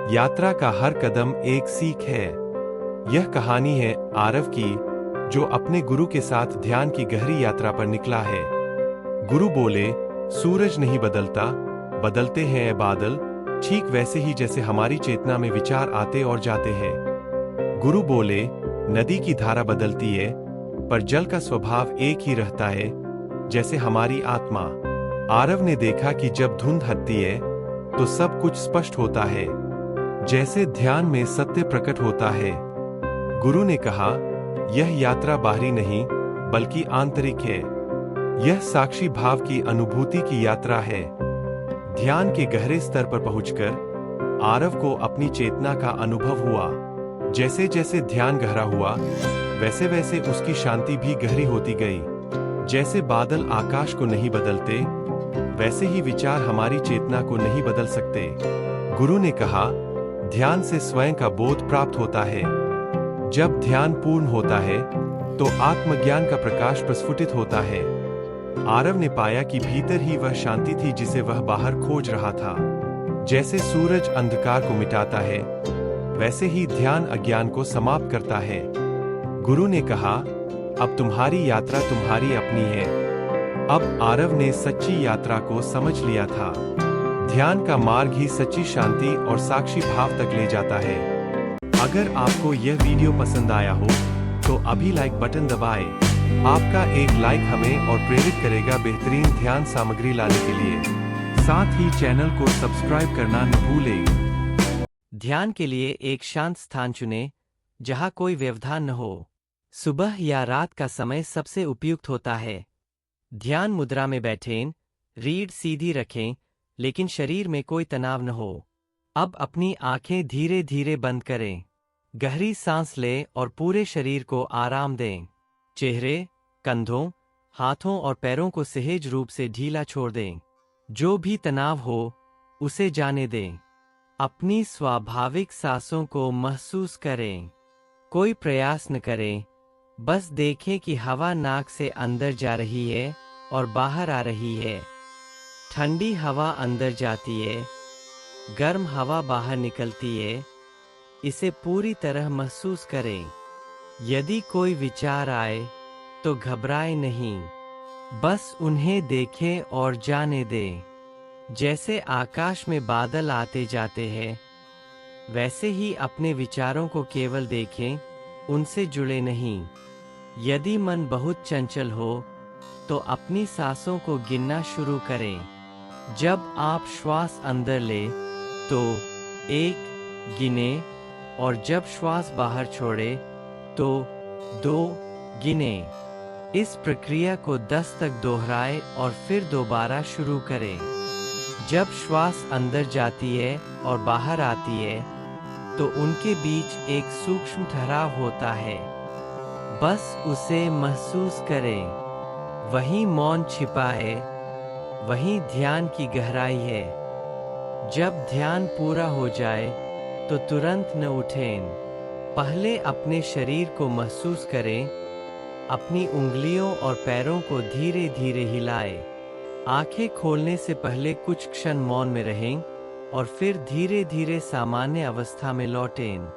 यात्रा का हर कदम एक सीख है। यह कहानी है आरव की, जो अपने गुरु के साथ ध्यान की गहरी यात्रा पर निकला है। गुरु बोले, सूरज नहीं बदलता, बदलते हैं ये बादल, ठीक वैसे ही जैसे हमारी चेतना में विचार आते और जाते हैं। गुरु बोले, नदी की धारा बदलती है, पर जल का स्वभाव एक ही रहता है, जैसे हमारी आत्मा। आरव ने देखा कि जब धुंध हटती है तो सब कुछ स्पष्ट होता है, जैसे ध्यान में सत्य प्रकट होता है। गुरु ने कहा, यह यात्रा बाहरी नहीं बल्कि आंतरिक है। यह साक्षी भाव की अनुभूति की यात्रा है। ध्यान के गहरे स्तर पर पहुंचकर आरव को अपनी चेतना का अनुभव हुआ। जैसे जैसे ध्यान गहरा हुआ, वैसे वैसे उसकी शांति भी गहरी होती गई। जैसे बादल आकाश को नहीं बदलते, वैसे ही विचार हमारी चेतना को नहीं बदल सकते। गुरु ने कहा, ध्यान से स्वयं का बोध प्राप्त होता है। जब ध्यान पूर्ण होता है तो आत्मज्ञान का प्रकाश प्रस्फुटित होता है। आरव ने पाया कि भीतर ही वह शांति थी जिसे वह बाहर खोज रहा था। जैसे सूरज अंधकार को मिटाता है, वैसे ही ध्यान अज्ञान को समाप्त करता है। गुरु ने कहा, अब तुम्हारी यात्रा तुम्हारी अपनी है। अब आरव ने सच्ची यात्रा को समझ लिया था। ध्यान का मार्ग ही सच्ची शांति और साक्षी भाव तक ले जाता है। अगर आपको यह वीडियो पसंद आया हो तो अभी लाइक बटन दबाएं। आपका एक लाइक हमें और प्रेरित करेगा बेहतरीन ध्यान सामग्री लाने के लिए। साथ ही चैनल को सब्सक्राइब करना न भूलें। ध्यान के लिए एक शांत स्थान चुनें, जहां कोई व्यवधान न हो। सुबह या रात का समय सबसे उपयुक्त होता है। ध्यान मुद्रा में बैठें, रीढ़ सीधी रखें, लेकिन शरीर में कोई तनाव न हो। अब अपनी आंखें धीरे धीरे बंद करें। गहरी सांस लें और पूरे शरीर को आराम दें। चेहरे, कंधों, हाथों और पैरों को सहज रूप से ढीला छोड़ दें। जो भी तनाव हो, उसे जाने दें। अपनी स्वाभाविक सांसों को महसूस करें। कोई प्रयास न करें, बस देखें कि हवा नाक से अंदर जा रही है और बाहर आ रही है। ठंडी हवा अंदर जाती है, गर्म हवा बाहर निकलती है। इसे पूरी तरह महसूस करें। यदि कोई विचार आए तो घबराएं नहीं, बस उन्हें देखें और जाने दें। जैसे आकाश में बादल आते जाते हैं, वैसे ही अपने विचारों को केवल देखें, उनसे जुड़े नहीं। यदि मन बहुत चंचल हो तो अपनी सांसों को गिनना शुरू करें। जब आप श्वास अंदर लें तो 1 गिने, और जब श्वास बाहर छोड़े तो 2 गिने। इस प्रक्रिया को 10 तक दोहराएं और फिर दोबारा शुरू करें। जब श्वास अंदर जाती है और बाहर आती है तो उनके बीच एक सूक्ष्म ठहराव होता है। बस उसे महसूस करें। वहीं मौन छिपा है, वहीं ध्यान की गहराई है। जब ध्यान पूरा हो जाए तो तुरंत न उठें। पहले अपने शरीर को महसूस करें। अपनी उंगलियों और पैरों को धीरे धीरे हिलाएं। आंखें खोलने से पहले कुछ क्षण मौन में रहें और फिर धीरे धीरे सामान्य अवस्था में लौटें।